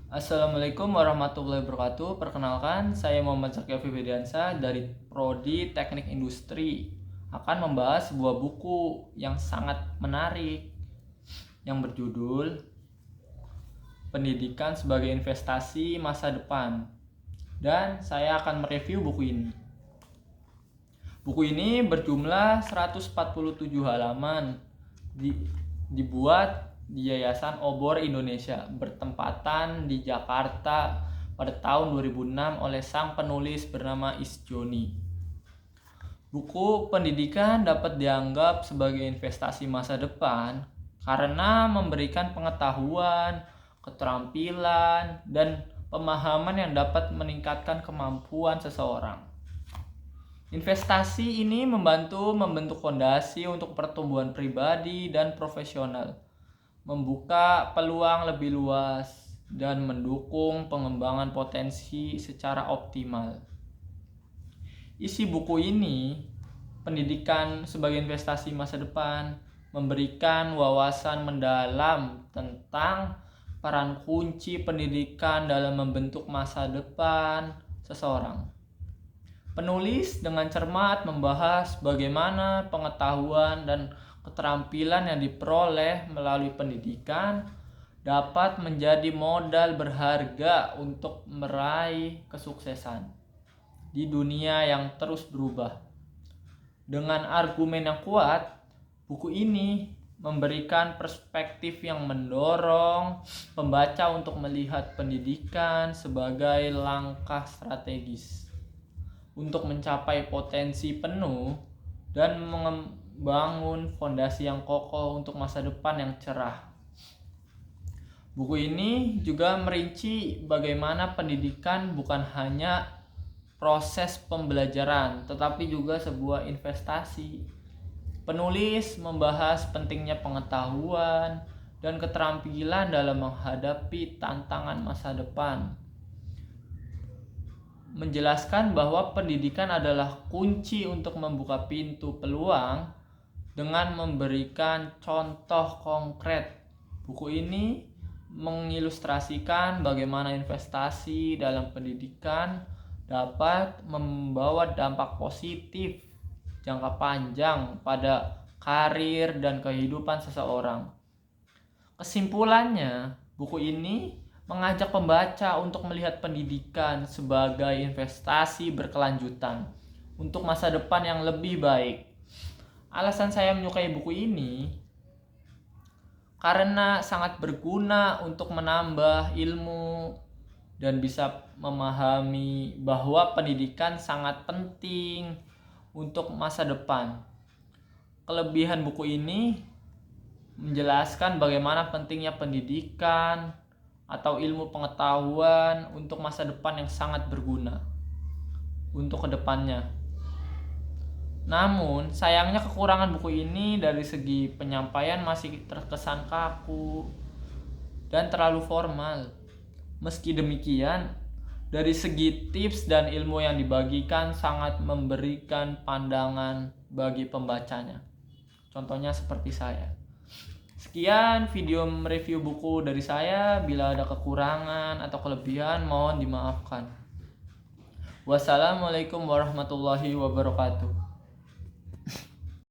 Assalamualaikum warahmatullahi wabarakatuh. Perkenalkan, saya Muhammad Zaki Febriansyah dari Prodi Teknik Industri. Akan membahas sebuah buku yang sangat menarik yang berjudul Pendidikan sebagai Investasi Masa Depan. Dan saya akan mereview buku ini. Buku ini berjumlah 147 halaman. Dibuat di Yayasan Obor Indonesia, bertempatan di Jakarta pada tahun 2006 oleh sang penulis bernama Isjoni. Buku pendidikan dapat dianggap sebagai investasi masa depan karena memberikan pengetahuan, keterampilan, dan pemahaman yang dapat meningkatkan kemampuan seseorang. Investasi ini membentuk fondasi untuk pertumbuhan pribadi dan profesional, membuka peluang lebih luas, dan mendukung pengembangan potensi secara optimal. Isi buku ini, Pendidikan sebagai Investasi Masa Depan, memberikan wawasan mendalam tentang peran kunci pendidikan dalam membentuk masa depan seseorang. Penulis dengan cermat membahas bagaimana pengetahuan dan keterampilan yang diperoleh melalui pendidikan dapat menjadi modal berharga untuk meraih kesuksesan di dunia yang terus berubah. Dengan argumen yang kuat, buku ini memberikan perspektif yang mendorong pembaca untuk melihat pendidikan sebagai langkah strategis untuk mencapai potensi penuh dan membangun fondasi yang kokoh untuk masa depan yang cerah. Buku ini juga merinci bagaimana pendidikan bukan hanya proses pembelajaran, tetapi juga sebuah investasi. Penulis membahas pentingnya pengetahuan dan keterampilan dalam menghadapi tantangan masa depan, menjelaskan bahwa pendidikan adalah kunci untuk membuka pintu peluang dengan memberikan contoh konkret. Buku ini mengilustrasikan bagaimana investasi dalam pendidikan dapat membawa dampak positif jangka panjang pada karir dan kehidupan seseorang. Kesimpulannya, buku ini mengajak pembaca untuk melihat pendidikan sebagai investasi berkelanjutan untuk masa depan yang lebih baik. Alasan saya menyukai buku ini karena sangat berguna untuk menambah ilmu dan bisa memahami bahwa pendidikan sangat penting untuk masa depan. Kelebihan buku ini menjelaskan bagaimana pentingnya pendidikan atau ilmu pengetahuan untuk masa depan yang sangat berguna untuk kedepannya. Namun, sayangnya kekurangan buku ini dari segi penyampaian masih terkesan kaku dan terlalu formal. Meski demikian, dari segi tips dan ilmu yang dibagikan sangat memberikan pandangan bagi pembacanya. Contohnya seperti saya. Sekian video review buku dari saya. Bila ada kekurangan atau kelebihan, mohon dimaafkan. Wassalamualaikum warahmatullahi wabarakatuh.